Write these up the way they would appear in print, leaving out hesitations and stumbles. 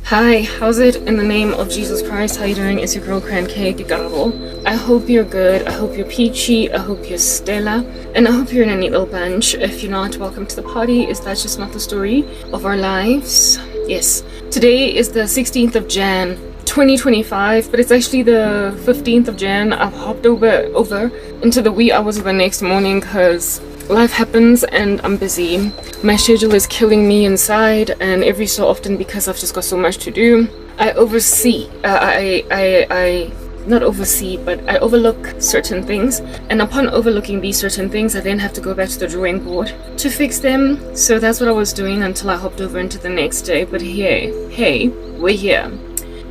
Hi, how's it in the name of Jesus Christ? How you doing? It's your girl Karabo. I hope you're good. I hope you're peachy. I hope you're Stella. And I hope you're in a neat little bunch. If you're not, welcome to the party. Is that just not the story of our lives? Yes. Today is the 16th of Jan 2025, but it's actually the 15th of Jan. I've hopped over into the wee hours of the next morning because life happens and I'm busy. My schedule is killing me inside, and every so often, because I've just got so much to do, I overlook certain things, and upon overlooking these certain things, I then have to go back to the drawing board to fix them. So that's what I was doing until I hopped over into the next day. But hey, we're here.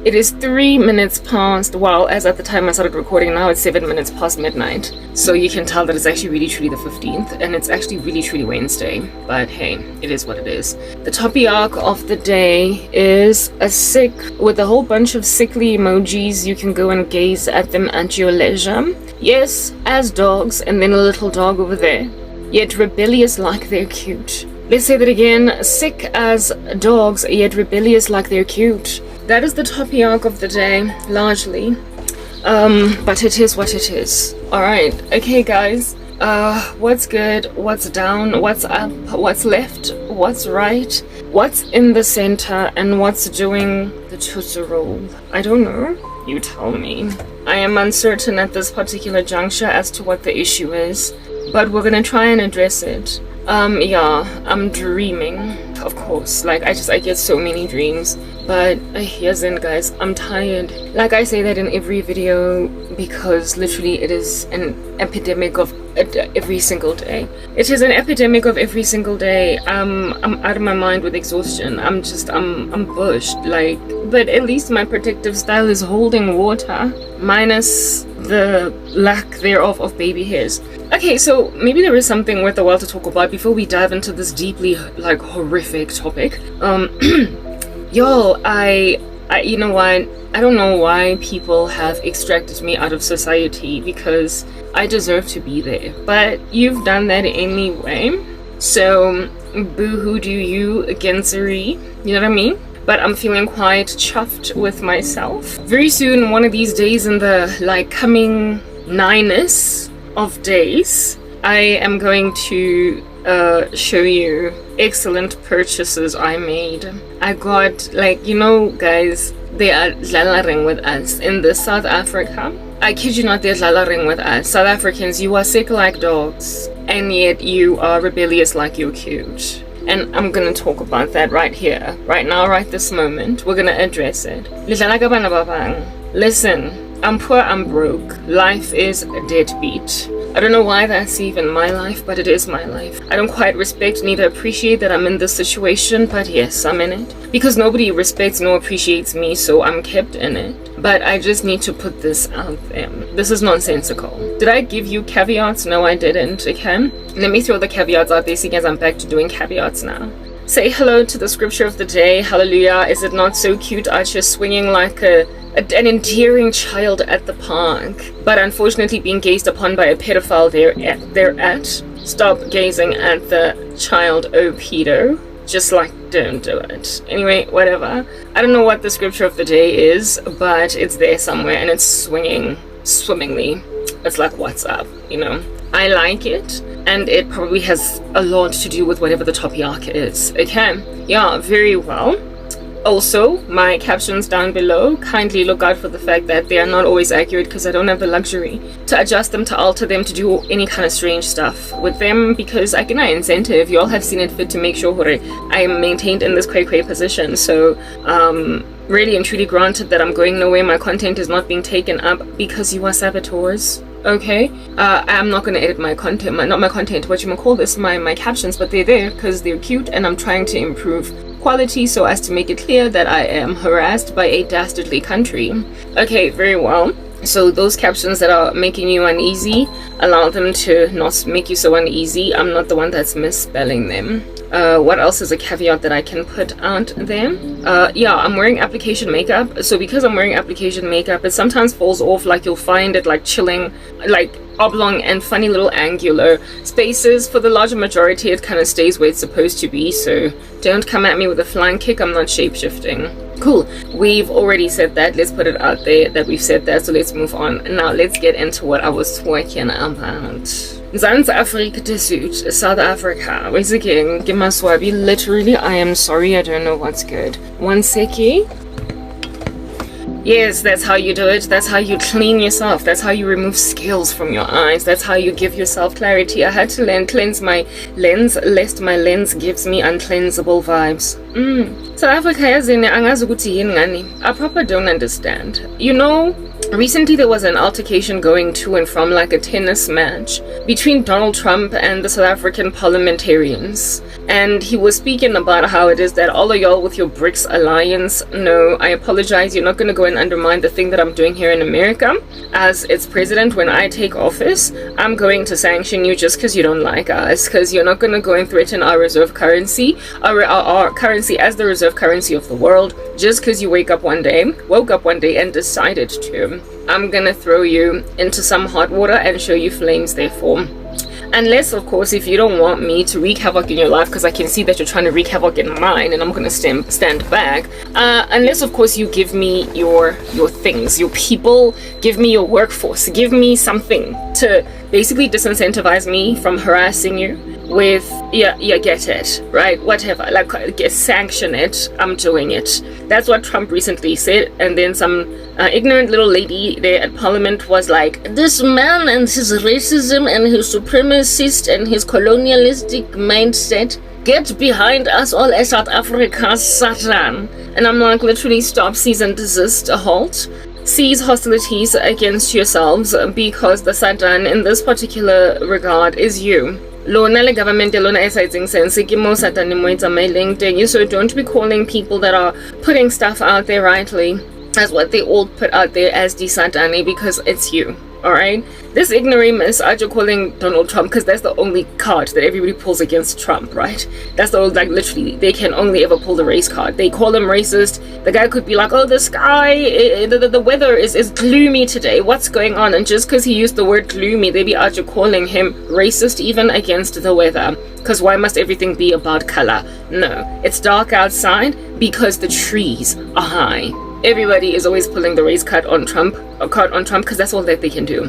It is 3 minutes past, well, as at the time I started recording, now it's 7 minutes past midnight. So you can tell that it's actually really truly the 15th, and it's actually really truly Wednesday. But hey, it is what it is. The topic of the day is a sick, with a whole bunch of sickly emojis. You can go and gaze at them at your leisure. Yes, as dogs, and then a little dog over there. Yet rebellious like they're cute. Let's say that again. Sick as dogs, yet rebellious like they're cute. That is the topic of the day, largely. But it is what it is. Alright, okay guys. What's good? What's down? What's up? What's left? What's right? What's in the center? And what's doing the tootsie roll? I don't know. You tell me. I am uncertain at this particular juncture as to what the issue is, but we're gonna try and address it. Yeah, I'm dreaming, of course. Like, I get so many dreams. But here's in, guys, I'm tired. Like, I say that in every video because literally it is an epidemic of every single day. It is an epidemic of every single day. I'm out of my mind with exhaustion. I'm bushed. Like, but at least my protective style is holding water, minus the lack thereof of baby hairs. Okay, so maybe there is something worth a while to talk about before we dive into this deeply, like, horrific topic. Yo, you know what? I don't know why people have extracted me out of society, because I deserve to be there. But you've done that anyway. So, boo-hoo do you, Gensery. You know what I mean? But I'm feeling quite chuffed with myself. Very soon, one of these days in the, like, coming nighness of days, I am going to show you excellent purchases I made. I got, like, you know, guys, they are dlalaring with us in the South Africa. I kid you not, they're dlalaring with us. South Africans, you are sick like dogs, and yet you are rebellious like you're cute. And I'm gonna talk about that right here, right now, right this moment. We're gonna address it. Listen, I'm poor, I'm broke. Life is a deadbeat. I don't know why that's even my life, but it is my life. I don't quite respect neither appreciate that I'm in this situation, but yes, I'm in it. Because nobody respects nor appreciates me, so I'm kept in it. But I just need to put this out there. This is nonsensical. Did I give you caveats? No, I didn't, okay? Let me throw the caveats out there, seeing as I'm back to doing caveats now. Say hello to the scripture of the day. Hallelujah. Is it not so cute out here swinging like an endearing child at the park, but unfortunately being gazed upon by a pedophile thereat? Stop gazing at the child, oh pedo. Just, like, don't do it. Anyway, whatever. I don't know what the scripture of the day is, but it's there somewhere, and it's swinging swimmingly. It's like, what's up, you know? I like it, and it probably has a lot to do with whatever the topic is. Okay, yeah, very well. Also, my captions down below, kindly look out for the fact that they are not always accurate, because I don't have the luxury to adjust them, to alter them, to do any kind of strange stuff with them, because I can incentive. You all have seen it fit to make sure I am maintained in this cray position. So, really and truly granted that I'm going nowhere, my content is not being taken up because you are saboteurs. Okay, I'm not gonna edit my content, not my content, what you might call this, my captions, but they're there because they're cute, and I'm trying to improve quality so as to make it clear that I am harassed by a dastardly country. Okay, very well. So those captions that are making you uneasy, allow them to not make you so uneasy. I'm not the one that's misspelling them. What else is a caveat that I can put out there? Yeah, I'm wearing application makeup. So because I'm wearing application makeup, it sometimes falls off. Like, you'll find it like chilling, like oblong and funny little angular spaces. For the larger majority, it kind of stays where it's supposed to be, so don't come at me with a flying kick. I'm not shape-shifting. Cool, we've already said that. Let's put it out there that we've said that, so let's move on. Now let's get into what I was talking about. Mzansi Afrika Desut, South Africa. Basically, Gimaswabi. Literally, I am sorry, I don't know what's good. One second. Yes, that's how you do it. That's how you clean yourself. That's how you remove scales from your eyes. That's how you give yourself clarity. I had to cleanse my lens, lest my lens gives me uncleansable vibes. South Africa has in I proper don't understand. You know, recently there was an altercation going to and from, like a tennis match between Donald Trump and the South African parliamentarians. And he was speaking about how it is that all of y'all with your BRICS alliance, no, I apologize, you're not going to go and undermine the thing that I'm doing here in America. As its president, when I take office, I'm going to sanction you just because you don't like us, because you're not going to go and threaten our reserve currency, our currency as the reserve currency of the world, just because you woke up one day and decided to. I'm going to throw you into some hot water and show you flames, therefore. Unless, of course, if you don't want me to wreak havoc in your life, because I can see that you're trying to wreak havoc in mine, and I'm going to stand back. Unless, of course, you give me your things, your people, give me your workforce, give me something to basically disincentivize me from harassing you with, yeah, get it, right? Whatever, like, sanction it, I'm doing it. That's what Trump recently said, and then some ignorant little lady there at Parliament was like, this man and his racism and his supremacist and his colonialistic mindset, get behind us all as South Africa, Satan. And I'm like, literally stop, cease and desist, a halt. Cease hostilities against yourselves, because the Satan in this particular regard is you. Lona le government lona exciting sense so don't be calling people that are putting stuff out there rightly as what they all put out there as the Satani, because it's you. Alright? This ignoramus are you calling Donald Trump because that's the only card that everybody pulls against Trump, right? That's the, like, literally, they can only ever pull the race card. They call him racist. The guy could be like, oh, the sky, the weather is gloomy today. What's going on? And just because he used the word gloomy, they be out you calling him racist even against the weather. Because why must everything be about color? No, it's dark outside because the trees are high. Everybody is always pulling the race card on Trump, because that's all that they can do.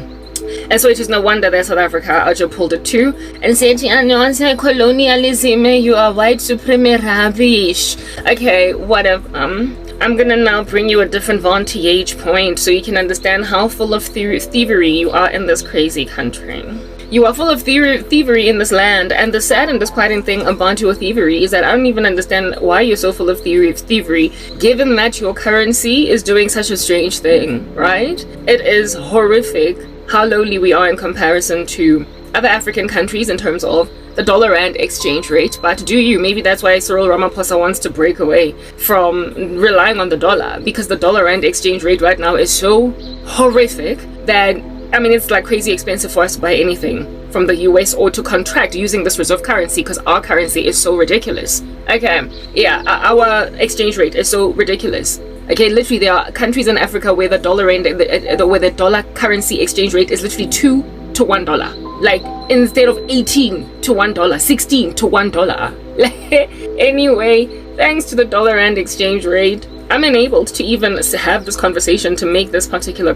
And so it is no wonder that South Africa also pulled it too and said, colonialism, you are white supremacy rubbish. Okay, whatever. I'm gonna now bring you a different vantage point so you can understand how full of thievery you are in this crazy country. You are full of thievery in this land, and the sad and disquieting thing about your thievery is that I don't even understand why you're so full of thievery, given that your currency is doing such a strange thing, right? It is horrific how lowly we are in comparison to other African countries in terms of the dollar rand exchange rate. But do you? Maybe that's why Cyril Ramaphosa wants to break away from relying on the dollar, because the dollar rand exchange rate right now is so horrific that, I mean, it's like crazy expensive for us to buy anything from the US or to contract using this reserve currency, because our currency is so ridiculous. Okay, yeah, our exchange rate is so ridiculous. Okay, literally there are countries in Africa where the dollar rand, where the dollar currency exchange rate is literally 2 to $1. Like, instead of 18 to $1, 16 to $1. Anyway, thanks to the dollar rand exchange rate, I'm enabled to even have this conversation to make this particular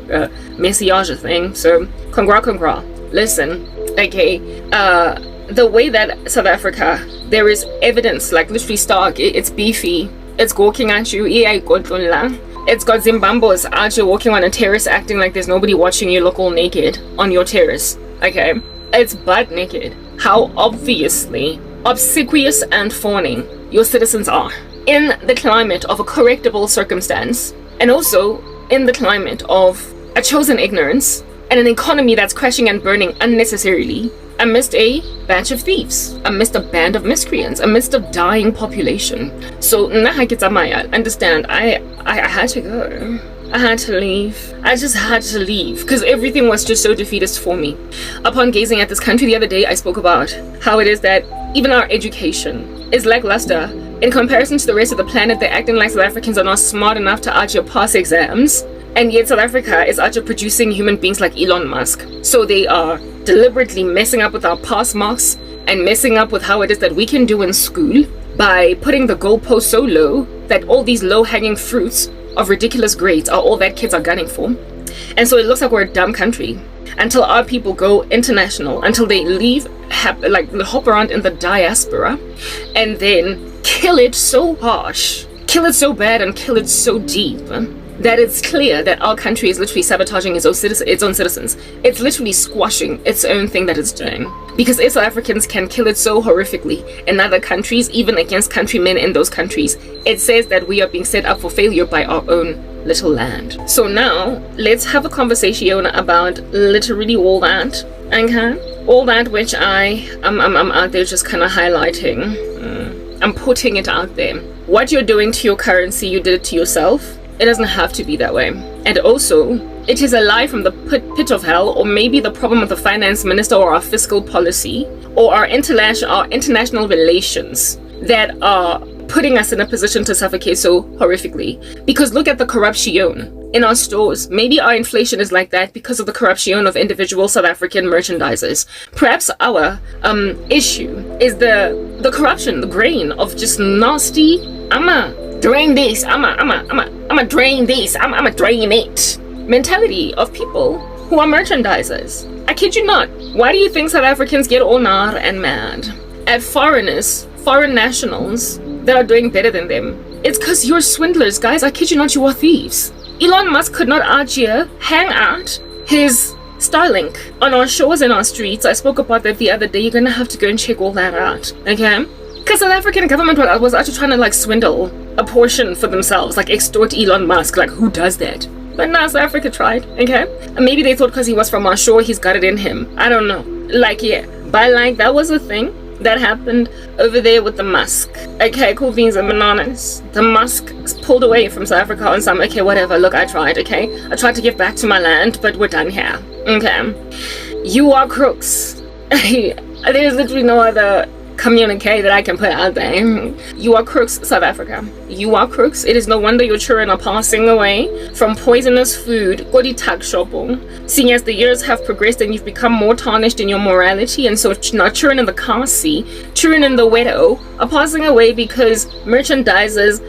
message thing. So, congra. Listen, okay, the way that South Africa, there is evidence, like literally stark, it's beefy, it's gawking at you, it's got Zimbabweans out you walking on a terrace acting like there's nobody watching you look all naked on your terrace, okay? It's butt naked. How obviously obsequious and fawning your citizens are in the climate of a correctable circumstance, and also in the climate of a chosen ignorance and an economy that's crashing and burning unnecessarily amidst a batch of thieves, amidst a band of miscreants, amidst a dying population. So understand, I had to go. I had to leave. I just had to leave because everything was just so defeatist for me. Upon gazing at this country the other day, I spoke about how it is that even our education is lackluster in comparison to the rest of the planet. They're acting like South Africans are not smart enough to actually pass exams, and yet South Africa is actually producing human beings like Elon Musk. So they are deliberately messing up with our pass marks and messing up with how it is that we can do in school by putting the goalpost so low that all these low-hanging fruits of ridiculous grades are all that kids are gunning for. And so it looks like we're a dumb country until our people go international, until they leave, hop around in the diaspora, and then kill it so harsh, kill it so bad, and kill it so deep that it's clear that our country is literally sabotaging its own citizens. It's literally squashing its own thing that it's doing. Because if South Africans can kill it so horrifically in other countries, even against countrymen in those countries, it says that we are being set up for failure by our own little land. So now, let's have a conversation about literally all that, okay? All that which I'm out there just kind of highlighting. I'm putting it out there. What you're doing to your currency, you did it to yourself. It doesn't have to be that way. And also, it is a lie from the pit of hell, or maybe the problem of the finance minister or our fiscal policy or our international relations that are putting us in a position to suffocate so horrifically. Because look at the corruption in our stores. Maybe our inflation is like that because of the corruption of individual South African merchandisers. Perhaps our issue is the corruption, the grain of just nasty, I'ma drain this, I'ma drain this, I'ma drain it mentality of people who are merchandisers. I kid you not. Why do you think South Africans get all nar and mad at foreigners, foreign nationals that are doing better than them? It's because you're swindlers, guys. I kid you not, you are thieves. Elon Musk could not out here hang out his Starlink on our shores and our streets. I spoke about that the other day. You're gonna have to go and check all that out, okay? Because South African government was actually trying to swindle a portion for themselves, extort Elon Musk. Who does that? But now South Africa tried, okay? And maybe they thought because he was from our shore, he's got it in him. I don't know. Yeah. But that was a thing that happened over there with the Musk. Okay, cool beans and bananas. The Musk pulled away from South Africa on some, okay, whatever. Look, I tried, okay? I tried to give back to my land, but we're done here. Okay. You are crooks. There's literally no other communique that I can put out there. You are crooks, South Africa. You are crooks. It is no wonder your children are passing away from poisonous food, seeing as the years have progressed and you've become more tarnished in your morality, and so now children in the car seat, children in the widow are passing away because merchandisers,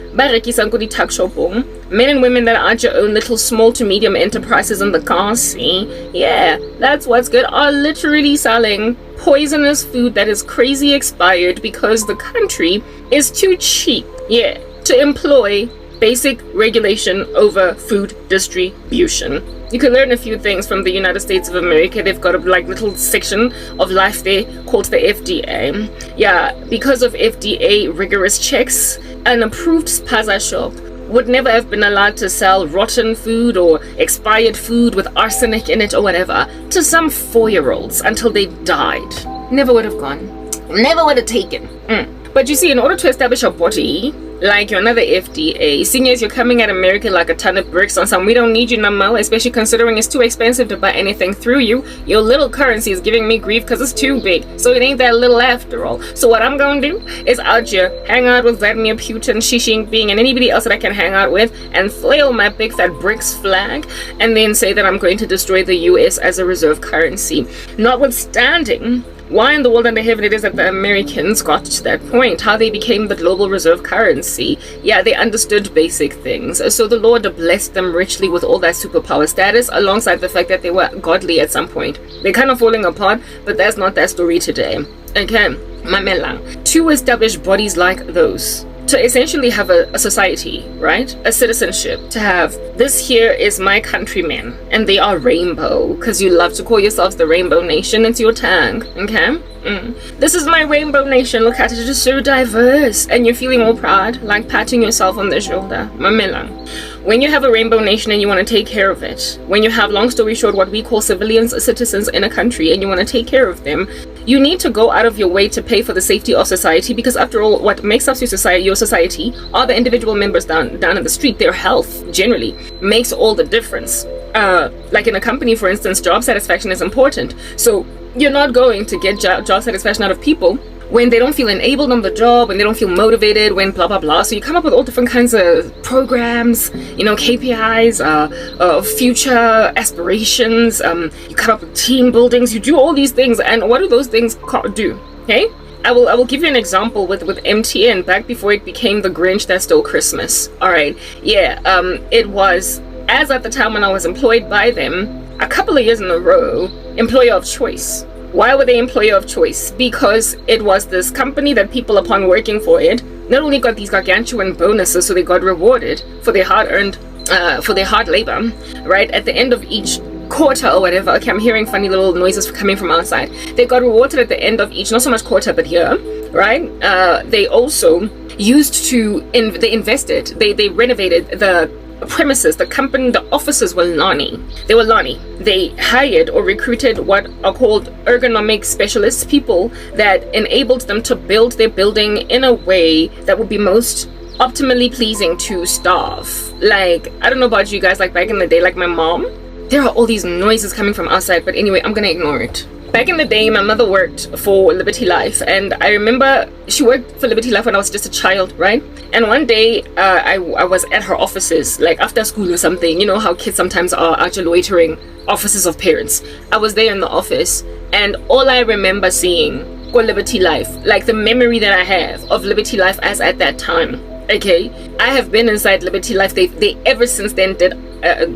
men and women that are your own little small to medium enterprises in the car seat, yeah, that's what's good, are literally selling poisonous food that is crazy expired because the country is too cheap, yeah, to employ basic regulation over food distribution. You can learn a few things from the United States of America. They've got a little section of life there called the FDA. Yeah, because of FDA rigorous checks, an approved spaza shop would never have been allowed to sell rotten food or expired food with arsenic in it or whatever to some 4-year-olds until they died. Never would have gone. Never would have taken. But you see, in order to establish a body like you're another FDA, seeing as you're coming at America like a ton of bricks on some, we don't need you no more, especially considering it's too expensive to buy anything through you. Your little currency is giving me grief because it's too big, so it ain't that little after all. So what I'm gonna do is out here hang out with Vladimir Putin, Xi Jinping, and anybody else that I can hang out with, and flail my big fat BRICS flag, and then say that I'm going to destroy the US as a reserve currency. Notwithstanding why in the world under heaven it is that the Americans got to that point, how they became the global reserve currency. Yeah, they understood basic things. So the Lord blessed them richly with all that superpower status, alongside the fact that they were godly at some point. They're kind of falling apart, but that's not that story today. Okay, Mamelang. To establish bodies like those, to essentially have a society, right? A citizenship, to have this here is my countrymen and they are rainbow, because you love to call yourselves the Rainbow Nation. It's your tag, okay? This is my Rainbow Nation. Look at it, it is so diverse, and you're feeling all proud, like patting yourself on the shoulder. Mamelang. When you have a Rainbow Nation and you want to take care of it, when you have, long story short, what we call civilians, citizens in a country, and you want to take care of them, you need to go out of your way to pay for the safety of society, because after all, what makes up your society are the individual members down in the street. Their health generally makes all the difference. Like in a company, for instance, job satisfaction is important. So you're not going to get job satisfaction out of people when they don't feel enabled on the job, when they don't feel motivated, when blah blah blah. So you come up with all different kinds of programs, KPIs, future aspirations. You come up with team buildings. You do all these things, and what do those things do? Okay, I will give you an example with MTN back before it became the Grinch that stole Christmas. All right, yeah, it was, as at the time when I was employed by them, a couple of years in a row, employer of choice. Why were they employer of choice? Because it was this company that people, upon working for it, not only got these gargantuan bonuses, so they got rewarded for their hard-earned, for their hard labor, right? At the end of each quarter or whatever. Okay, I'm hearing funny little noises coming from outside. They got rewarded at the end of each, not so much quarter, but year, right? They also used to, they invested, they renovated the premises, the company, the offices were Lani. They were Lani. They hired or recruited what are called ergonomic specialists, people that enabled them to build their building in a way that would be most optimally pleasing to staff. Like, I don't know about you guys, like back in the day, like my mom, there are all these noises coming from outside, but anyway, I'm gonna ignore it. Back in the day, my mother worked for Liberty Life, and I remember she worked for Liberty Life when I was just a child, right? And one day, I was at her offices, like after school or something. You know how kids sometimes are out loitering, offices of parents. I was there in the office, and all I remember seeing was Liberty Life, like the memory that I have of Liberty Life as at that time. Okay, I have been inside Liberty Life. They ever since then did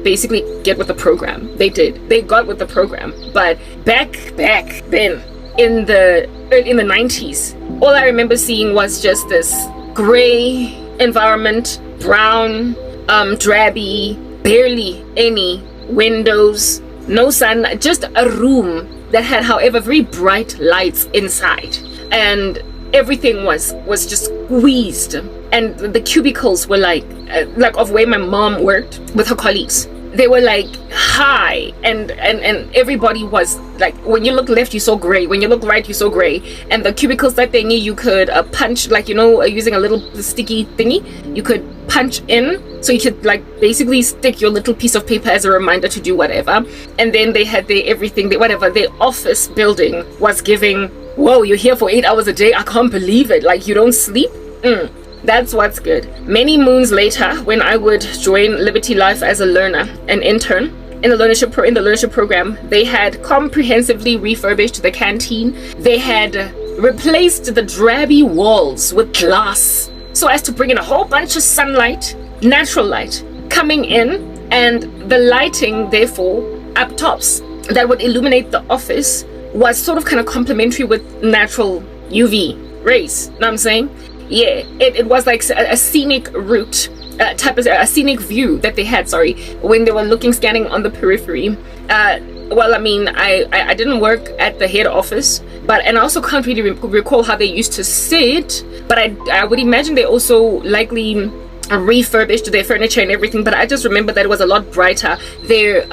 basically get with the program. They got with the program. But back then in the 90s, all I remember seeing was just this gray environment, brown, drabby, barely any windows, no sun, just a room that had, however, very bright lights inside, and everything was just squeezed. And the cubicles were like of where my mom worked with her colleagues. They were like high, and everybody was like, when you look left you saw gray, when you look right you saw gray. And the cubicles that thingy you could punch, like, using a little sticky thingy, you could punch in, so you could like basically stick your little piece of paper as a reminder to do whatever. And then they had their everything, their office building was giving, whoa, you're here for 8 hours a day, I can't believe it, like you don't sleep. That's what's good. Many moons later, when I would join Liberty Life as a learner, an intern in the learnership program, they had comprehensively refurbished the canteen. They had replaced the drabby walls with glass, so as to bring in a whole bunch of sunlight, natural light coming in, and the lighting, therefore, up tops that would illuminate the office was sort of kind of complementary with natural UV rays. Know what I'm saying? Yeah, it was like a scenic route, a scenic view that they had, when they were scanning on the periphery. Well, I mean, I didn't work at the head office, and I also can't really recall how they used to sit, but I would imagine they also likely refurbished their furniture and everything, but I just remember that it was a lot brighter. Their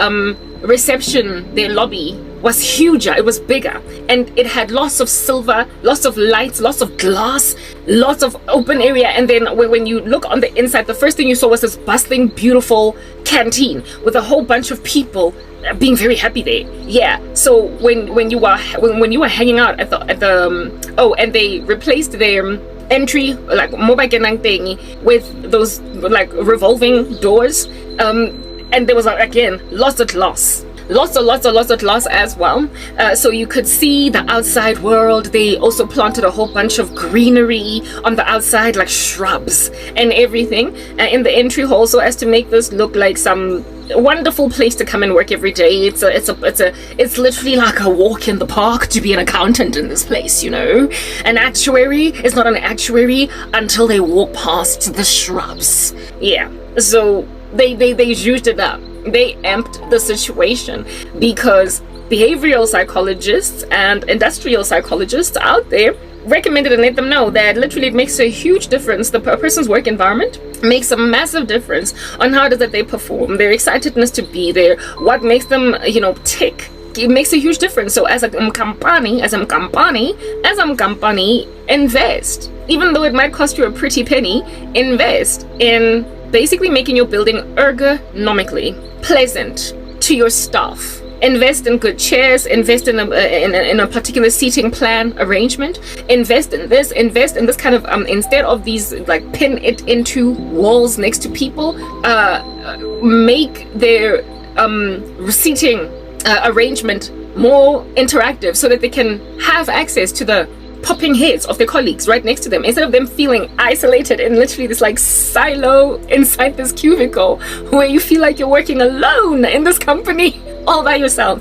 reception, their lobby was huger, it was bigger, and it had lots of silver, lots of lights, lots of glass, lots of open area. And then when you look on the inside, the first thing you saw was this bustling, beautiful canteen with a whole bunch of people being very happy there. Yeah, so when you were hanging out at the and they replaced their entry, like mobile kenang thing, with those like revolving doors, and there was again lots of glass as well, so you could see the outside world. They also planted a whole bunch of greenery on the outside, like shrubs and everything, in the entry hall, so as to make this look like some wonderful place to come and work every day. It's literally like a walk in the park to be an accountant in this place. An actuary is not an actuary until they walk past the shrubs. Yeah, so they used it up. They amped the situation, because behavioral psychologists and industrial psychologists out there recommended and let them know that literally it makes a huge difference. The person's work environment makes a massive difference on how does that they perform, their excitedness to be there, what makes them tick. It makes a huge difference. So as a company, invest, even though it might cost you a pretty penny, invest in basically making your building ergonomically pleasant to your staff. invest in good chairs, invest in a particular seating plan arrangement, invest in this kind of instead of these like pin it into walls next to people, make their seating arrangement more interactive so that they can have access to the popping heads of their colleagues right next to them, instead of them feeling isolated in literally this like silo inside this cubicle where you feel like you're working alone in this company all by yourself.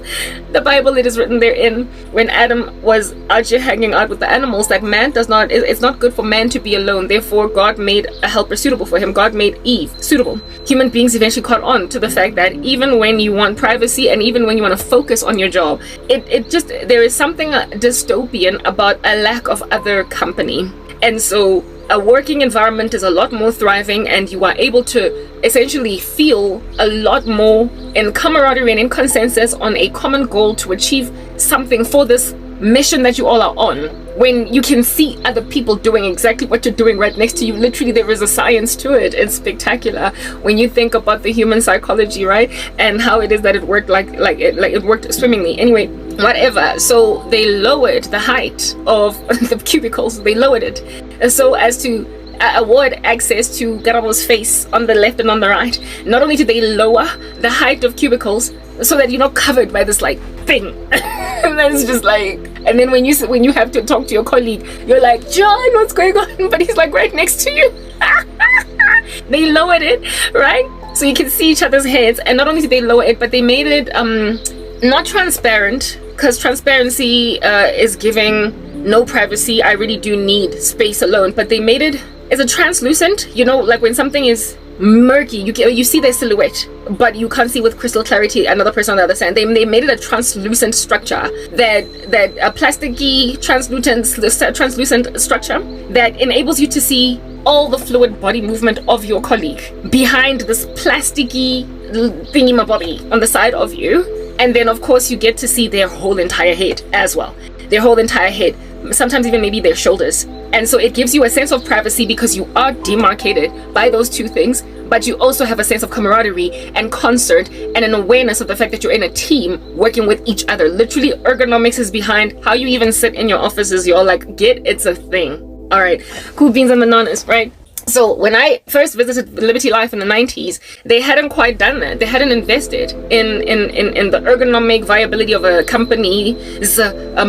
The Bible, it is written therein, when Adam was out here hanging out with the animals, that man does not, it's not good for man to be alone. Therefore, God made a helper suitable for him. God made Eve suitable. Human beings eventually caught on to the fact that even when you want privacy and even when you want to focus on your job, it just, there is something dystopian about a lack of other company. And so a working environment is a lot more thriving, and you are able to essentially feel a lot more in camaraderie and in consensus on a common goal to achieve something for this mission that you all are on, when you can see other people doing exactly what you're doing right next to you. Literally, there is a science to it. It's spectacular when you think about the human psychology, right? And how it is that it worked like it worked swimmingly. Anyway, whatever. So they lowered the height of the cubicles. They lowered it so as to award access to Karabo's face on the left and on the right. Not only did they lower the height of cubicles so that you're not covered by this like thing, and then it's just like, and then when you have to talk to your colleague, you're like, John, what's going on? But he's like right next to you. They lowered it, right? So you can see each other's heads. And not only did they lower it, but they made it not transparent, because transparency is giving no privacy. I really do need space alone. But they made it as a translucent, you know, like when something is murky, you see their silhouette, but you can't see with crystal clarity another person on the other side. They made it a translucent structure, that a plasticky translucent structure that enables you to see all the fluid body movement of your colleague behind this plasticky thingy-mabobby on the side of you. And then of course you get to see their whole entire head as well, their whole entire head, sometimes even maybe their shoulders. And so it gives you a sense of privacy because you are demarcated by those two things, but you also have a sense of camaraderie and concert and an awareness of the fact that you're in a team working with each other. Literally, ergonomics is behind how you even sit in your offices. You're like, it's a thing. All right, cool beans and bananas, right? So when I first visited Liberty Life in the 90s, they hadn't quite done that. They hadn't invested in the ergonomic viability of a company's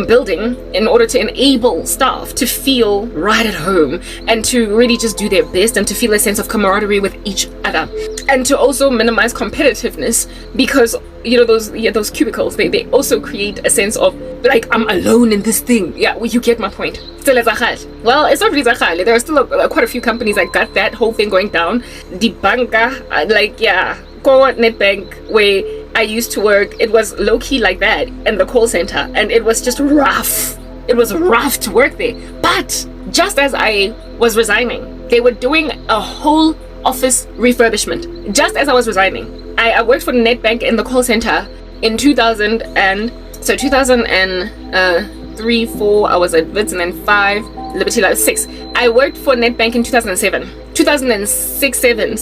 building in order to enable staff to feel right at home and to really just do their best and to feel a sense of camaraderie with each other, and to also minimize competitiveness, because you know those cubicles, they also create a sense of like, I'm alone in this thing. Yeah, well, you get my point. Still as a well, it's not really Zachal. There are still quite a few companies that got that whole thing going down. The banka, like, yeah, Go Netbank, where I used to work, it was low-key like that in the call center, and it was just rough. It was rough to work there. But just as I was resigning, they were doing a whole office refurbishment. Just as I was resigning, I worked for Netbank in the call center in 2003, 4, I was at Wits, and then 5, Liberty Life 6. I worked for Netbank in 2007. 2006, 7,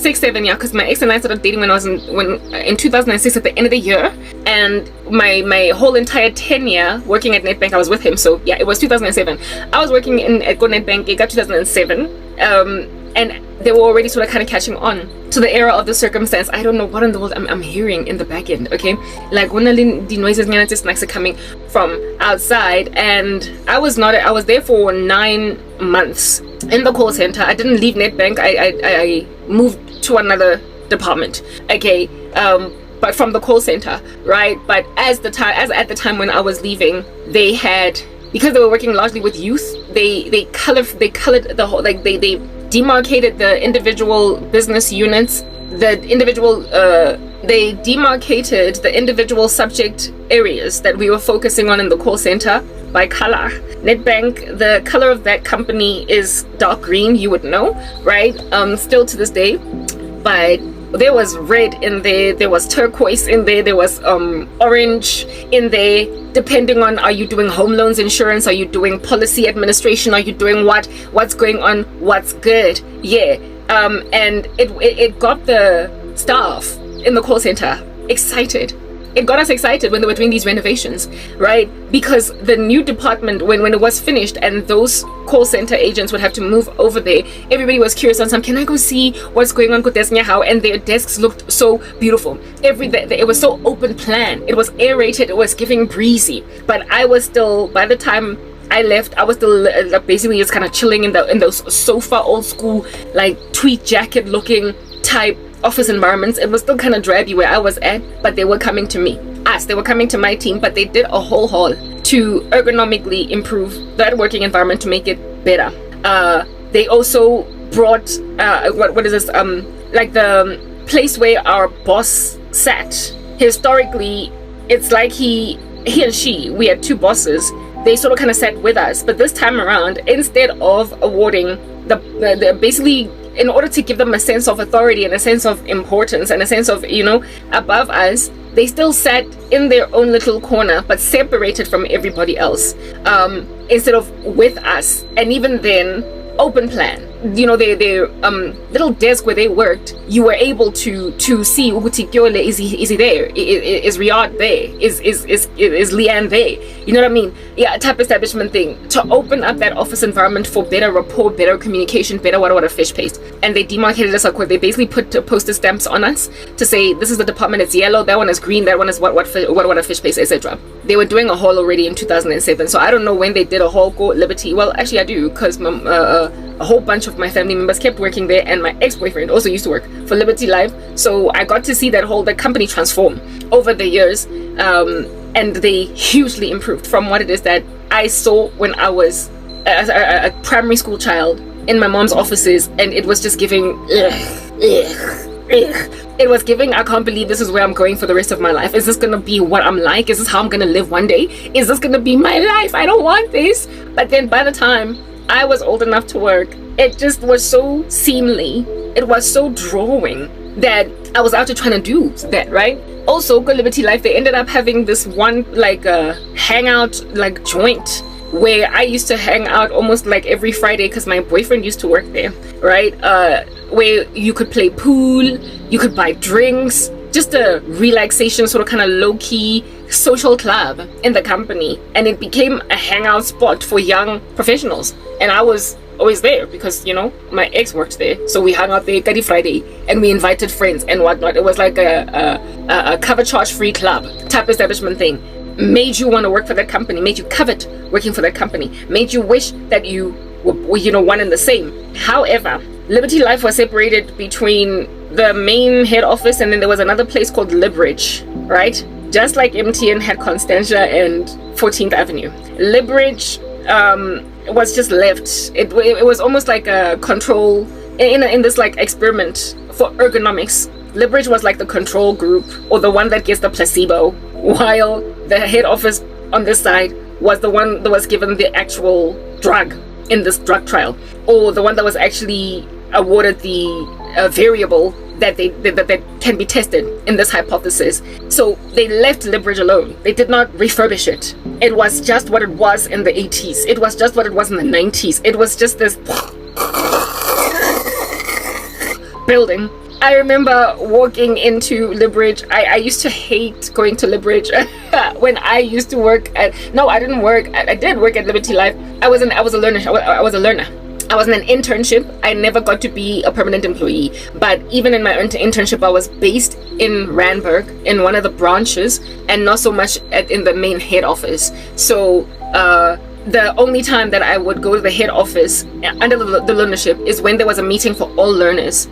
yeah, because my ex and I started dating when 2006 at the end of the year, and my whole entire tenure working at Netbank, I was with him. So yeah, it was 2007. I was working at Go Netbank, it got 2007, and they were already sort of kind of catching on to the era of the circumstance. I don't know what in the world I'm hearing in the back end, okay? Like, when the noises are coming from outside, and I was there for 9 months in the call center. I didn't leave Netbank. I moved to another department, okay? But from the call center, right? But at the time when I was leaving, they had, because they were working largely with youth, they colored the whole, like they demarcated the individual business units, they demarcated the individual subject areas that we were focusing on in the call center by color. Netbank, the color of that company is dark green, you would know, right? Still to this day. But there was red in there was turquoise in there was orange in there, depending on, are you doing home loans insurance, are you doing policy administration, are you doing what's going on, what's good, yeah. And it got the staff in the call center excited it got us excited when they were doing these renovations, right? Because the new department, when it was finished and those call center agents would have to move over there, everybody was curious on some, can I go see what's going on with how? And their desks looked so beautiful. It was so open plan. It was aerated. It was giving breezy. But I was still, by the time I left, I was still basically just kind of chilling in those sofa, old school, like tweed jacket looking type office environments. It was still kind of drabby where I was at, but they were coming to me. They were coming to my team, but they did a whole haul to ergonomically improve that working environment to make it better. They also brought what is this? Like the place where our boss sat. Historically, it's like he and she, we had two bosses. They sort of kind of sat with us, but this time around, instead of awarding the basically, in order to give them a sense of authority and a sense of importance and a sense of, above us, they still sat in their own little corner, but separated from everybody else, instead of with us. And even then, open plan. Their little desk where they worked, you were able to see is he there? Is Riyadh there? Is Leanne there? You know what I mean? Yeah, type establishment thing to open up that office environment for better rapport, better communication, better what a fish paste. And they demarcated us like they basically put postage stamps on us to say this is the department, it's yellow, that one is green, that one is what a fish paste, etc. They were doing a haul already in 2007, so I don't know when they did a haul go Liberty. Well, actually I do, because a whole bunch of my family members kept working there, and my ex-boyfriend also used to work for Liberty Live, so I got to see the company transform over the years, and they hugely improved from what it is that I saw when I was a primary school child in my mom's offices, and it was just giving it was giving, I can't believe this is where I'm going for the rest of my life. Is this gonna be what I'm like? Is this how I'm gonna live one day? Is this gonna be my life? I don't want this. But then by the time I was old enough to work, it just was so seemly, it was so drawing that I was out to trying to do that, right? Also, Go Liberty Life, they ended up having this one hangout joint where I used to hang out almost like every Friday because my boyfriend used to work there, right? Where you could play pool, you could buy drinks, just a relaxation sort of kind of low-key social club in the company, and it became a hangout spot for young professionals. And I was always there because my ex worked there, so we hung out there every Friday and we invited friends and whatnot. It was like a cover charge free club type establishment thing. Made you want to work for that company, made you covet working for that company, made you wish that you were one and the same. However, Liberty Life was separated between the main head office and then there was another place called Libridge, right? Just like MTN had Constantia and 14th Avenue. Libridge was just left. It was almost like a control in this experiment for ergonomics. Libridge was like the control group, or the one that gets the placebo, while the head office on this side was the one that was given the actual drug in this drug trial, or the one that was actually awarded the variable that can be tested in this hypothesis. So they left Libridge alone. They did not refurbish it. It was just what it was in the 80s. It was just what it was in the 90s. It was just this building. I remember walking into Libridge. I used to hate going to Libridge when I used to work at. No, I didn't work. I did work at Liberty Life. I was a learner. I was a learner. I was in an internship. I never got to be a permanent employee. But even in my internship, I was based in Randburg in one of the branches, and not so much in the main head office. So the only time that I would go to the head office under the learnership is when there was a meeting for all learners,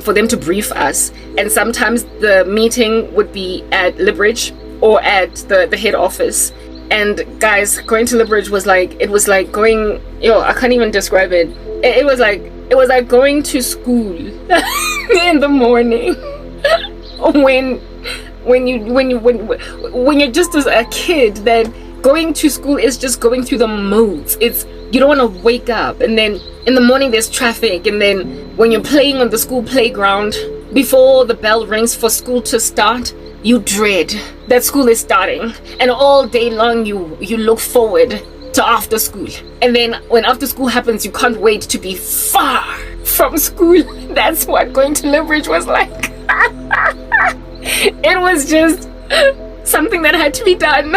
for them to brief us. And sometimes the meeting would be at Libridge or at the head office. And guys, going to Libridge was like going, I can't even describe it. It was like going to school in the morning when you're just a kid. That going to school is just going through the modes. It's, you don't want to wake up, and then in the morning there's traffic, and then when you're playing on the school playground before the bell rings for school to start, you dread that school is starting, and all day long you look forward to after school. And then when after school happens, you can't wait to be far from school. That's what going to Libridge was like. It was just something that had to be done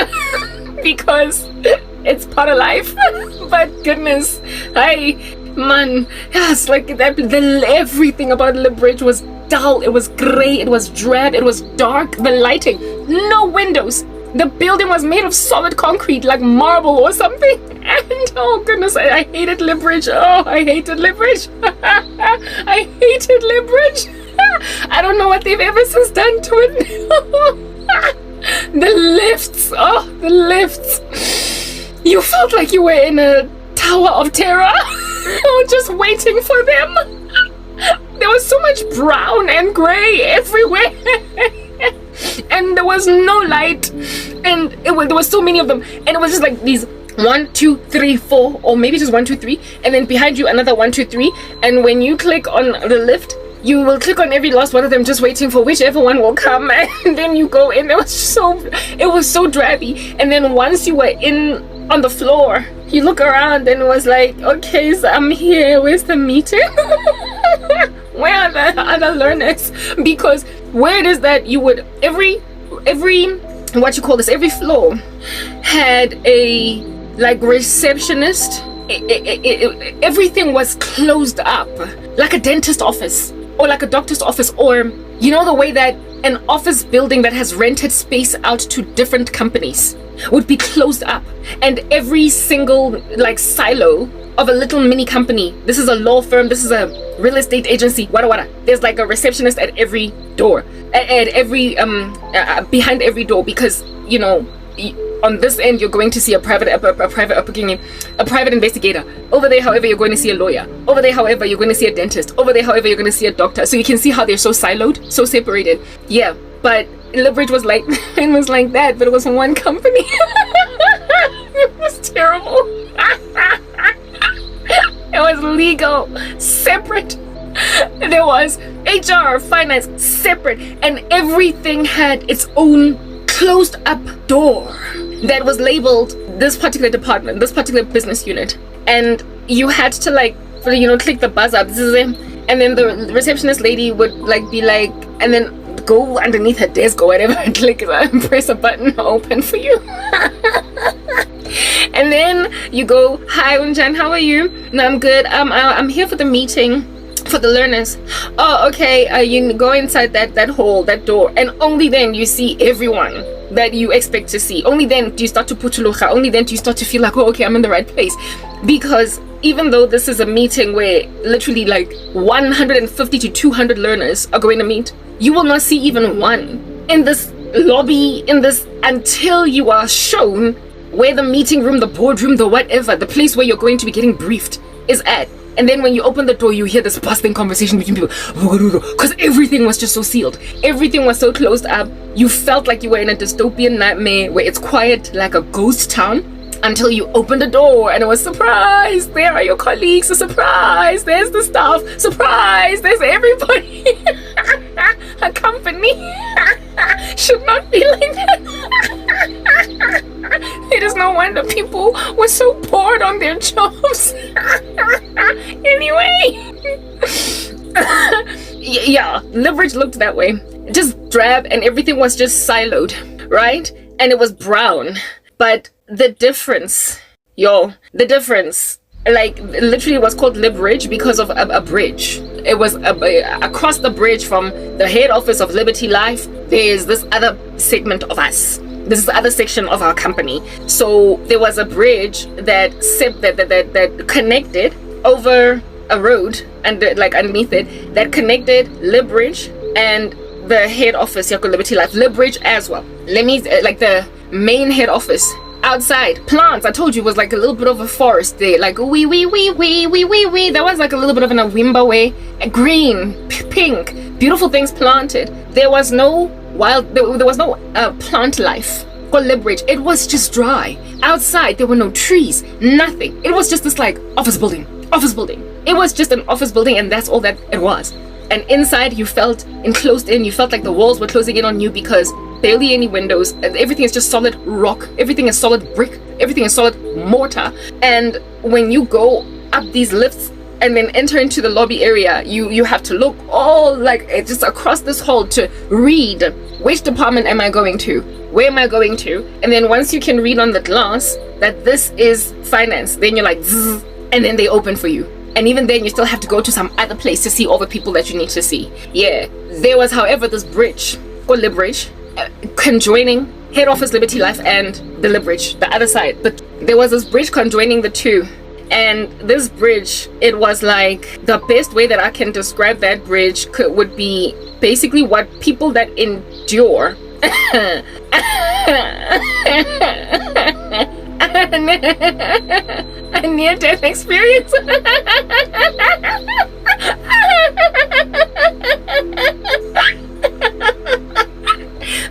because it's part of life. But goodness, man, yes, like that. Everything about Libridge was dull. It was grey. It was drab. It was dark. The lighting, no windows. The building was made of solid concrete, like marble or something. And oh goodness, I hated Libridge. Oh, I hated Libridge. I hated Libridge. I don't know what they've ever since done to it. The lifts. Oh, the lifts. You felt like you were in a tower of terror. Just waiting for them. There was so much brown and grey everywhere. And there was no light, and there was so many of them, and it was just like these 1, 2, 3, 4, or maybe just 1, 2, 3, and then behind you another 1, 2, 3. And when you click on the lift, you will click on every last one of them, just waiting for whichever one will come, and then you go in. It was so drabby. And then once you were in on the floor, you look around and it was like, okay, so I'm here. Where's the meeting? Where are the other learners? Because where it is that you would every every floor had a like receptionist. Everything was closed up, like a dentist office or like a doctor's office, or you know the way that an office building that has rented space out to different companies would be closed up, and every single like silo of a little mini company. This is a law firm, this is a real estate agency, wada. There's like a receptionist at every door, at every behind every door, because you know on this end you're going to see a private investigator. Over there, however, you're going to see a lawyer. Over there, however, you're going to see a dentist. Over there, however, you're going to see a doctor. So you can see how they're so siloed, so separated. Yeah, but Libridge was like it was like that, but it was from one company. It was terrible. It was legal, separate. There was HR, finance, separate, and everything had its own closed up door that was labeled this particular department, this particular business unit, and you had to like, you know, click the buzzer, this is it, and then the receptionist lady would like be like, and then go underneath her desk or whatever and click and press a button open for you. And then you go, hi Unjan, how are you? No, I'm good. I'm here for the meeting for the learners. Oh, okay. You go inside that hall, that door, and only then you see everyone that you expect to see. Only then do you start to putulucha. Only then do you start to feel like, oh, okay, I'm in the right place. Because even though this is a meeting where literally like 150 to 200 learners are going to meet, you will not see even one in this lobby, until you are shown where the meeting room, the boardroom, the whatever, the place where you're going to be getting briefed is at. And then when you open the door, you hear this bustling conversation between people, because everything was just so sealed. Everything was so closed up. You felt like you were in a dystopian nightmare where it's quiet like a ghost town, until you open the door and it was, surprise, there are your colleagues, a surprise, there's the staff, surprise, there's everybody. A company should not be like that. It is no wonder people were so bored on their jobs. Anyway. Yeah, Libridge looked that way. Just drab, and everything was just siloed, right? And it was brown. But the difference, like literally was called Libridge because of a bridge. It was across the bridge from the head office of Liberty Life. There's this other segment of us. This is the other section of our company. So there was a bridge that connected over a road, and like underneath it, that connected Libridge and the head office, Yako Liberty Life, Libridge as well. Like the main head office. Outside, plants, I told you, was like a little bit of a forest there, like wee. There was like a little bit of an awimba way, green, pink, beautiful things planted. There was no plant life for Libridge. It was just dry. Outside, there were no trees, nothing. It was just this like office building. It was just an office building, and that's all that it was. And inside, you felt enclosed in. You felt like the walls were closing in on you because barely any windows. Everything is just solid rock. Everything is solid brick. Everything is solid mortar. And when you go up these lifts, and then enter into the lobby area, you have to look all like just across this hall to read which department am I going to, where am I going to, and then once you can read on the glass that this is finance, then you're like zzz, and then they open for you. And even then you still have to go to some other place to see all the people that you need to see. Yeah, there was however this bridge, or Lib Bridge, conjoining head office Liberty Life and the Lib Bridge, the other side. But there was this bridge conjoining the two. And this bridge, it was like, the best way that I can describe that bridge would be basically what people that endure a near-death experience.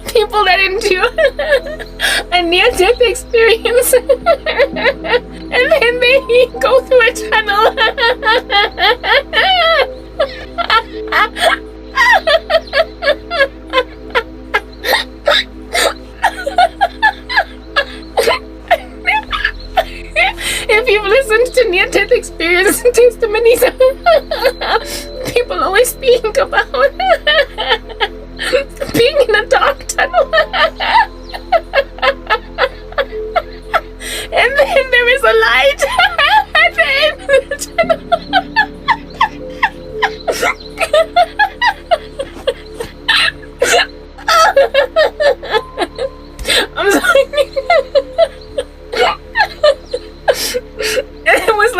People that endure a near-death experience and then they go through a tunnel. If you've listened to near-death experience testimonies, people always speak about being in a dark tunnel. And then there is a light at the end of the tunnel. I'm sorry. It was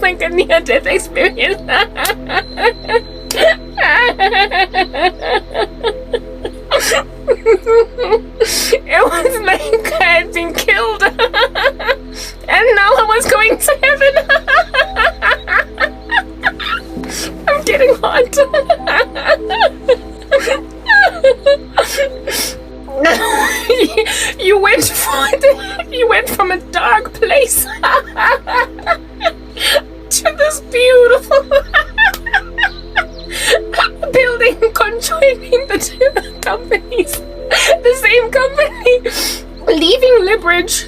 like a near-death experience. It was like I had been killed and now I was going to heaven. I'm getting hot. You went from a dark place to this beautiful building conjoining the two companies, the same company, leaving Lib Bridge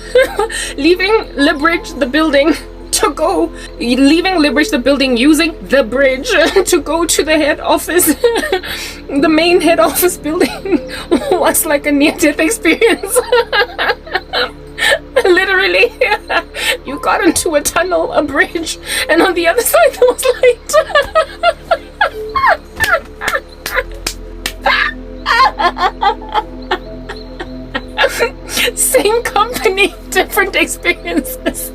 the building to go, leaving Lib Bridge the building, using the bridge to go to the head office. The main head office building was like a near-death experience. Literally, you got into a tunnel, a bridge, and on the other side there was light. Same company, different experiences.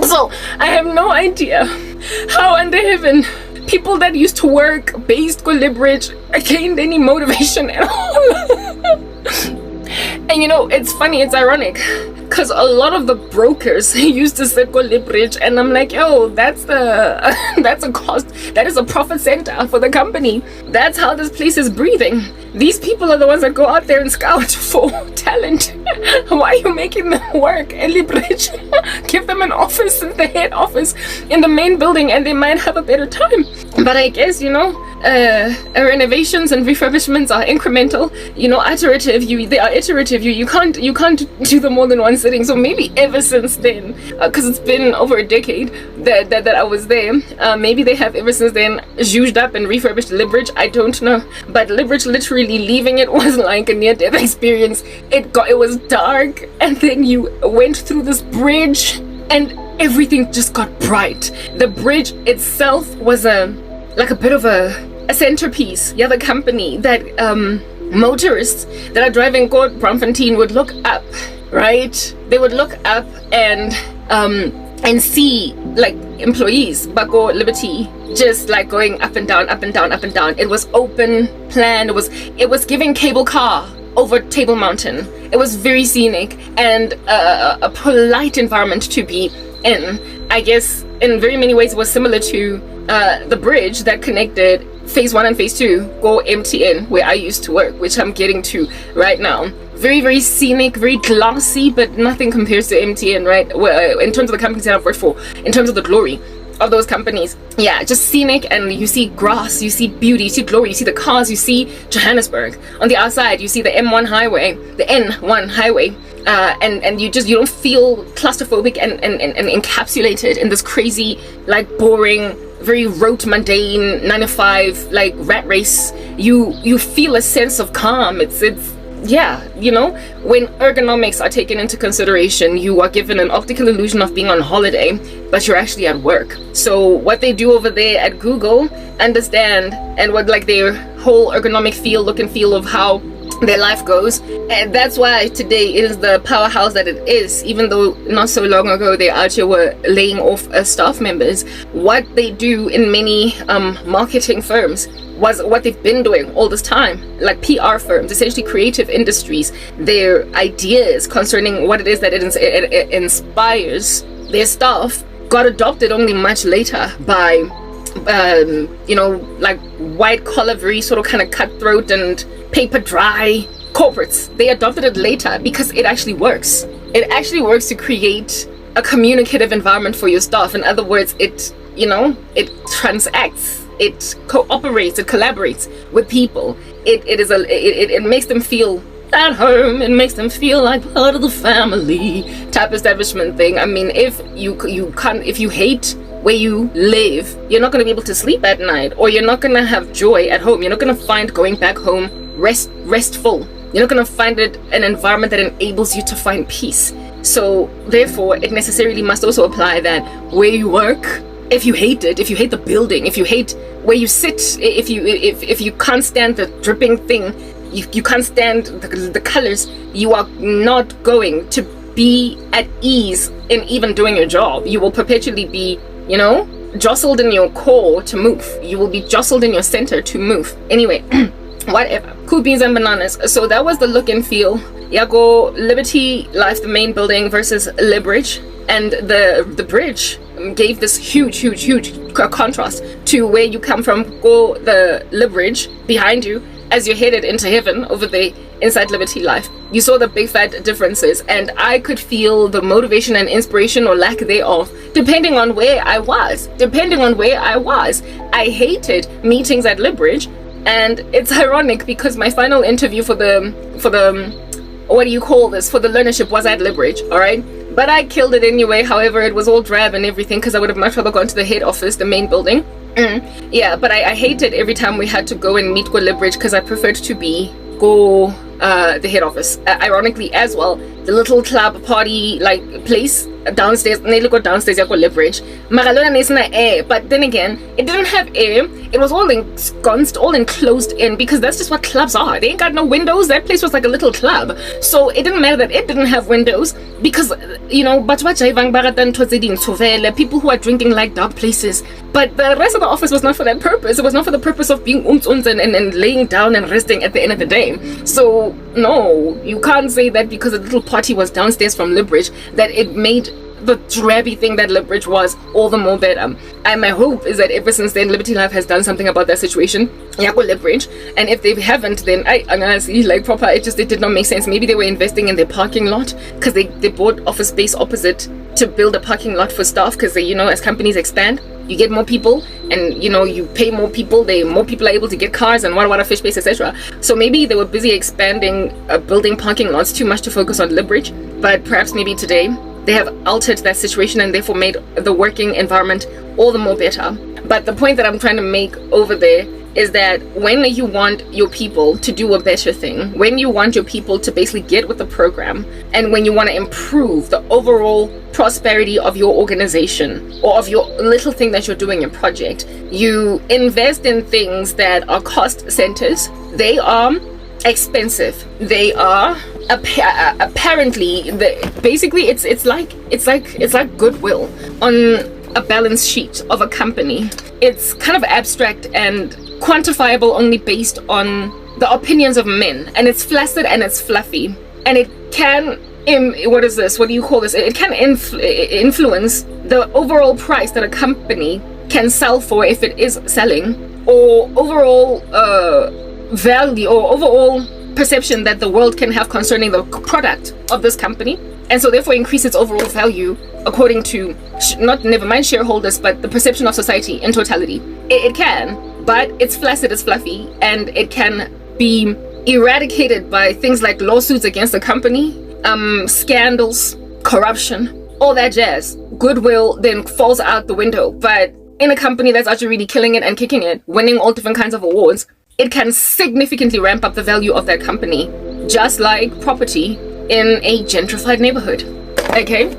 So I have no idea how under heaven people that used to work based on Lib Bridge gained any motivation at all. And you know, it's funny, it's ironic, because a lot of the brokers used to sit on Lib Bridge, and I'm like, yo, that's a cost, that is a profit center for the company. That's how this place is breathing. These people are the ones that go out there and scout for talent. Why are you making them work at Lib Bridge? Give them an office in the head office in the main building and they might have a better time. But I guess, you know, renovations and refurbishments are incremental, you know, iterative. They are iterative. You can't do them more than one sitting. So maybe ever since then, because it's been over a decade that I was there, maybe they have ever since then zhuzhed up and refurbished Lib Bridge. I don't know, but Lib Bridge, literally leaving it was like a near-death experience. It was dark, and then you went through this bridge, and everything just got bright. The bridge itself was like a bit of a centerpiece. Yeah, the company that motorists that are driving Port Braamfontein would look up, right? They would look up and see like employees Bako Liberty just like going up and down, up and down, up and down. It was open plan. It was giving cable car over Table Mountain. It was very scenic and a polite environment to be in. I guess in very many ways it was similar to the bridge that connected phase 1 and phase 2 go MTN, where I used to work, which I'm getting to right now. Very, very scenic, very glossy, but nothing compares to MTN, right? Well, in terms of the companies that I've worked for, in terms of the glory of those companies. Yeah, just scenic, and you see grass, you see beauty, you see glory, you see the cars, you see Johannesburg. On the outside, you see the M1 highway, the N1 highway. and you don't feel claustrophobic and encapsulated in this crazy, like, boring, very rote, mundane 9 to 5 like rat race. You feel a sense of calm. It's yeah, when ergonomics are taken into consideration, you are given an optical illusion of being on holiday, but you're actually at work. So what they do over there at Google, understand, and what, like, their whole ergonomic look and feel of how their life goes, and that's why today it is the powerhouse that it is, even though not so long ago they out here were laying off staff members. What they do in many marketing firms was what they've been doing all this time, like PR firms, essentially creative industries. Their ideas concerning what it is that it inspires their staff got adopted only much later by like white collar, very sort of kind of cutthroat and paper dry corporates. They adopted it later because it actually works. It actually works to create a communicative environment for your staff. In other words, it transacts, it cooperates, it collaborates with people. It makes them feel at home. It makes them feel like part of the family type establishment thing. I mean, if you hate where you live, you're not going to be able to sleep at night, or you're not going to have joy at home. You're not going to find going back home restful. You're not going to find it an environment that enables you to find peace. So therefore, it necessarily must also apply that where you work, if you hate it, if you hate the building, if you hate where you sit, if you can't stand the dripping thing, you can't stand the colors, you are not going to be at ease in even doing your job. You will perpetually be, jostled in your core to move. You will be jostled in your center to move. Anyway, whatever. Cool beans and bananas. So that was the look and feel. Yago Liberty Life, the main building, versus Libridge. And the bridge gave this huge contrast to where you come from. Go the Libridge behind you as you're headed into heaven over there inside Liberty Life. You saw the big fat differences, and I could feel the motivation and inspiration or lack thereof depending on where I was. I hated meetings at Libridge, and it's ironic because my final interview for the what do you call this, for the learnership was at Libridge, all right? But I killed it anyway. However, it was all drab and everything because I would have much rather gone to the head office, the main building. Yeah, but I hated every time we had to go and meet go Libridge because I preferred to go the head office. Ironically as well, the little club party like place downstairs, go downstairs, go Libridge. Magalona is not air, but then again, it didn't have air. It was all ensconced, all enclosed in, because that's just what clubs are. They ain't got no windows. That place was like a little club, so it didn't matter that it didn't have windows because people who are drinking like dark places. But the rest of the office was not for that purpose. It was not for the purpose of being and laying down and resting at the end of the day. So no, you can't say that because a little party was downstairs from Libridge that it made the drabby thing that Libridge was all the more better. And my hope is that ever since then, Liberty Life has done something about that situation. Libridge. And if they haven't, then I'm gonna see like proper. It did not make sense. Maybe they were investing in their parking lot because they bought office space opposite to build a parking lot for staff, because they, as companies expand, you get more people, and you pay more people. More people are able to get cars and water, fish space, etc. So maybe they were busy expanding, building parking lots too much to focus on Libridge. But perhaps maybe today they have altered that situation and therefore made the working environment all the more better. But the point that I'm trying to make over there is that when you want your people to do a better thing, when you want your people to basically get with the program, and when you want to improve the overall prosperity of your organization or of your little thing that you're doing, your project, you invest in things that are cost centers. They are expensive. They are apparently basically it's like goodwill on a balance sheet of a company. It's kind of abstract and quantifiable only based on the opinions of men, and it's flaccid and it's fluffy, and it can it can influence the overall price that a company can sell for, if it is selling, or overall value or overall perception that the world can have concerning the product of this company, and so therefore increase its overall value according to never mind shareholders, but the perception of society in totality. It can, but it's flaccid, it's fluffy, and it can be eradicated by things like lawsuits against the company, scandals, corruption, all that jazz. Goodwill then falls out the window. But in a company that's actually really killing it and kicking it, winning all different kinds of awards, it can significantly ramp up the value of that company, just like property in a gentrified neighborhood. Okay?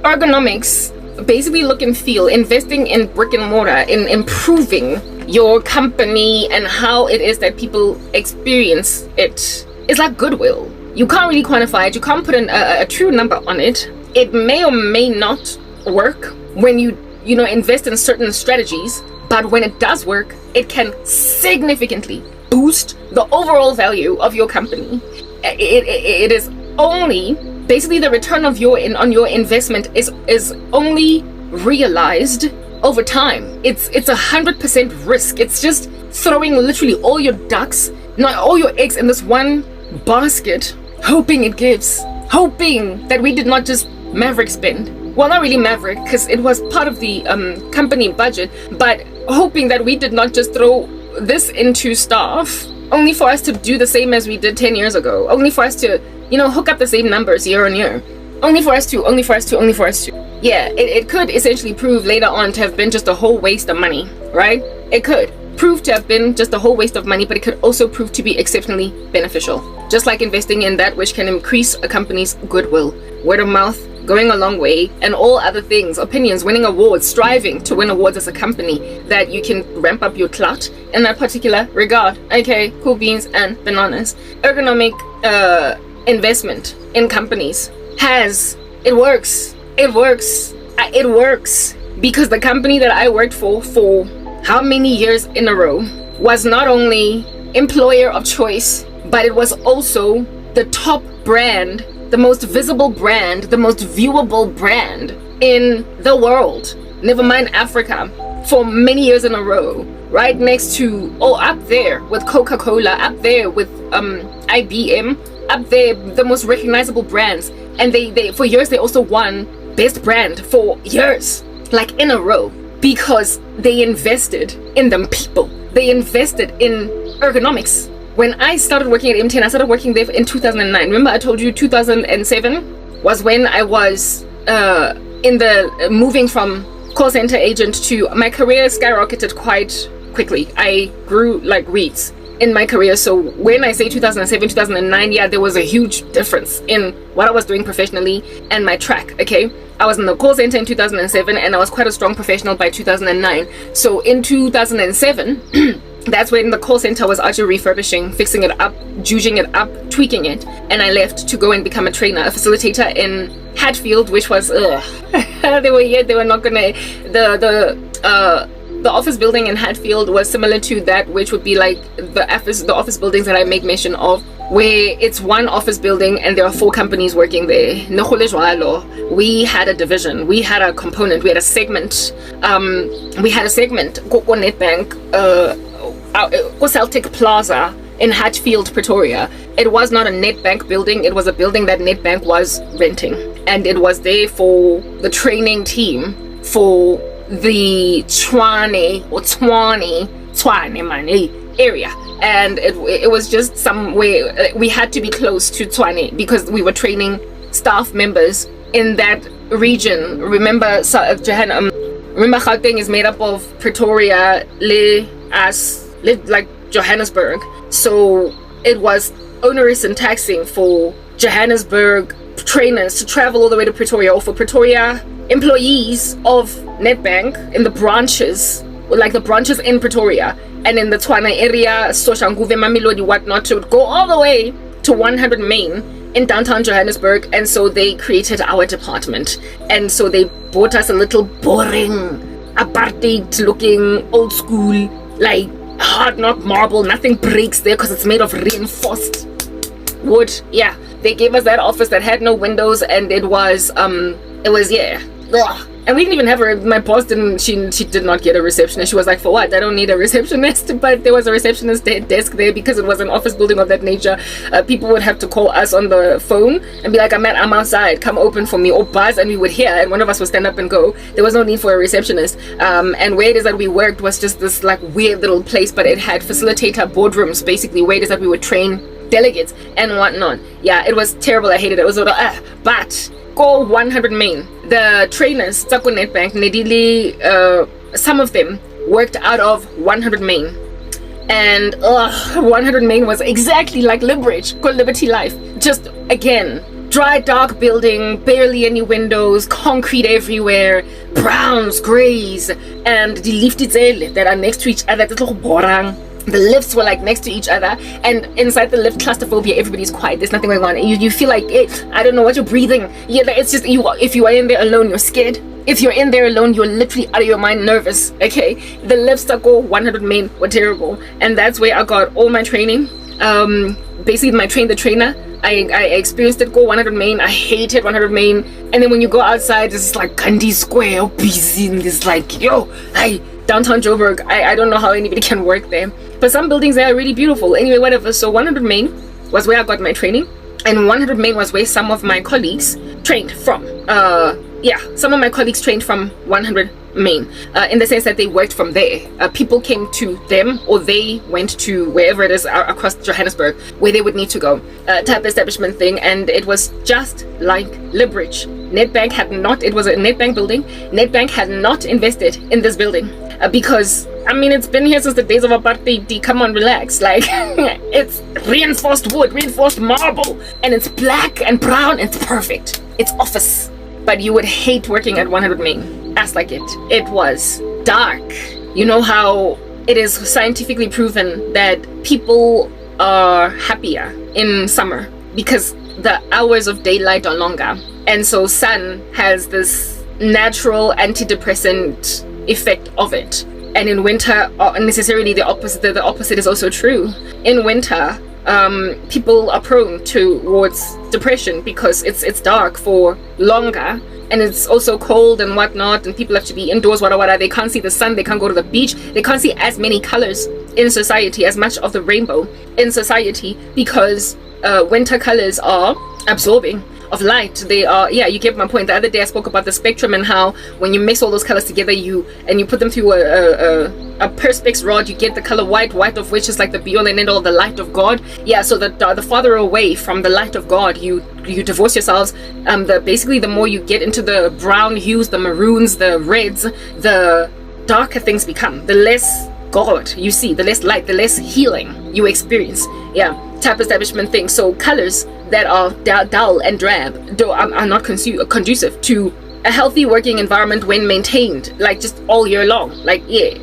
Ergonomics, basically look and feel, investing in brick and mortar, in improving your company and how it is that people experience it. It's like goodwill. You can't really quantify it. You can't put a true number on it. It may or may not work when you invest in certain strategies, but when it does work, it can significantly boost the overall value of your company. It is only basically the return of on your investment is only realized over time. It's 100% risk. It's just throwing literally all your ducks, not all your eggs in this one basket, hoping it gives, hoping that we did not just maverick spend. Well, not really maverick, because it was part of the company budget, but hoping that we did not just throw this into staff only for us to do the same as we did 10 years ago, only for us to hook up the same numbers year on year, only for us to. Yeah, it could essentially prove later on to have been just a whole waste of money, right? It could prove to have been just a whole waste of money, but it could also prove to be exceptionally beneficial, just like investing in that which can increase a company's goodwill, word of mouth, going a long way, and all other things, opinions, winning awards, striving to win awards as a company, that you can ramp up your clout in that particular regard. Okay, cool beans and bananas. Ergonomic investment in companies works because the company that I worked for how many years in a row was not only employer of choice, but it was also the top brand, the most visible brand, the most viewable brand in the world, never mind Africa, for many years in a row, right next to, up there with Coca-Cola, up there with IBM, up there, the most recognizable brands. And they for years they also won best brand for years, like in a row, because they invested in them people. They invested in ergonomics. When I started working at M10, I started working there in 2009. Remember I told you 2007 was when I was moving from call center agent to, my career skyrocketed quite quickly. I grew like weeds in my career. So when I say 2007, 2009, yeah, there was a huge difference in what I was doing professionally and my track. Okay, I was in the call center in 2007 and I was quite a strong professional by 2009. So in 2007 that's when the call center was actually refurbishing, fixing it up, judging it up, tweaking it, and I left to go and become a trainer, a facilitator in Hatfield, which was they were not gonna, the office building in Hatfield was similar to that, which would be like the office buildings that I make mention of, where it's one office building and there are 4 companies working there. We had a division, we had a component, we had a segment, Nedbank, Celtic Plaza in Hatfield, Pretoria. It was not a Nedbank building, it was a building that Nedbank was renting, and it was there for the training team for the Tshwane area, and it was just somewhere we had to be close to Tshwane because we were training staff members in that region. Remember, remember Gauteng is made up of Pretoria, like Johannesburg, so it was onerous and taxing for Johannesburg trainers to travel all the way to Pretoria, or for Pretoria employees of Nedbank in the branches, like the branches in Pretoria and in the Tshwane area, Soshanguve, Mamelodi, whatnot, to go all the way to 100 Main in downtown Johannesburg. And so they created our department, and so they bought us a little boring apartheid looking old school, like hard knock marble, nothing breaks there because it's made of reinforced wood. Yeah, they gave us that office that had no windows, and it was yeah. Ugh. And we didn't even have her, my boss she did not get a receptionist. She was like, for what? I don't need a receptionist. But there was a receptionist desk there because it was an office building of that nature. People would have to call us on the phone and be like, I'm outside, come open for me, or buzz, and we would hear, and one of us would stand up and go. There was no need for a receptionist. And where it is that we worked was just this like weird little place, but it had facilitator boardrooms, basically, where it is that we would train delegates and whatnot. Yeah, it was terrible. I hated it. It was but go 100 main. The trainers, Tsako Netbank, Nedili, some of them worked out of 100 main. And 100 main was exactly like Liberty, called Liberty Life. Just again, dry, dark building, barely any windows, concrete everywhere, browns, grays, and the lifts that are next to each other. The lifts were like next to each other, and inside the lift, claustrophobia, everybody's quiet, there's nothing going on. You feel like, I don't know what you're breathing. Yeah, it's just, if you are in there alone, you're scared. If you're in there alone, you're literally out of your mind, nervous, okay? The lifts that go 100 main were terrible, and that's where I got all my training. Basically, my the trainer, I experienced it, go 100 main. I hated 100 main. And then when you go outside, it's like Gandhi Square, busy, and it's like, hey, downtown Joburg. I don't know how anybody can work there. But some buildings there are really beautiful. Anyway, whatever. So 100 main was where I got my training. And 100 main was where some of my colleagues trained from. Some of my colleagues trained from 100 main, in the sense that they worked from there. People came to them, or they went to wherever it is across Johannesburg where they would need to go, type establishment thing. And it was just like Libridge. Nedbank had not, it was a Nedbank building. Nedbank had not invested in this building because, I mean, it's been here since the days of apartheid. Come on, relax. Like, it's reinforced wood, reinforced marble, and it's black and brown. It's perfect. It's office. But you would hate working at 100 main. That's like it. It was dark. You know how it is scientifically proven that people are happier in summer because the hours of daylight are longer. And so sun has this natural antidepressant effect of it. And in winter, necessarily the opposite is also true. In winter, people are prone towards depression because it's dark for longer, and it's also cold and whatnot, and people have to be indoors, wada. They can't see the sun, they can't go to the beach, they can't see as many colors in society, as much of the rainbow in society, because winter colors are absorbing of light. They are, you get my point. The other day I spoke about the spectrum and how when you mix all those colors together, you put them through a perspex rod, you get the color white of which is like the beyond and end all, the light of God. So the farther away from the light of God you divorce yourselves, basically the more you get into the brown hues, the maroons, the reds, the darker things become, the less God you see, the less light, the less healing you experience. Type establishment thing. So colors that are dull and drab are not conducive to a healthy working environment when maintained, like just all year long. Like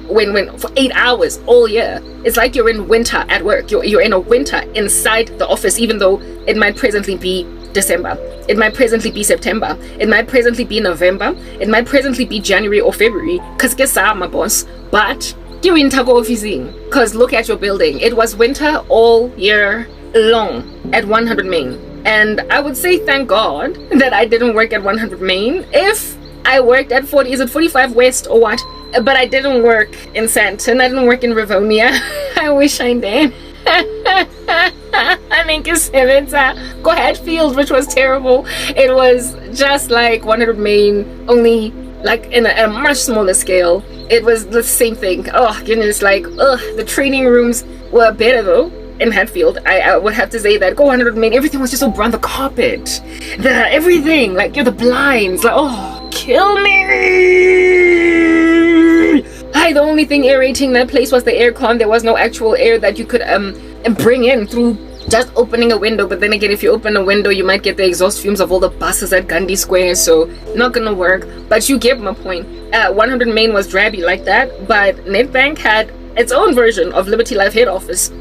when for 8 hours all year, it's like you're in winter at work. You're in a winter inside the office, even though it might presently be December, it might presently be September, it might presently be November, it might presently be January or February, because guess my boss, but you're in Tago officing, because look at your building. It was winter all year long at 100 main. And I would say thank God that I didn't work at 100 main. If I worked at 45 West or what, but I didn't work in Sandton, I didn't work in Rivonia. I wish I did. I think it's go Hatfield, which was terrible. It was just like 100 main, only like in a much smaller scale. It was the same thing. Oh goodness, like the training rooms were better though in Hatfield. I would have to say that. Go 100 main, everything was just so brown. The carpet, everything, like the blinds, like kill me. The only thing aerating that place was the aircon. There was no actual air that you could bring in through just opening a window. But then again, if you open a window, you might get the exhaust fumes of all the buses at Gandhi Square, so not gonna work. But you get my point. 100 main was drabby like that, but Nedbank had its own version of Liberty Life head office.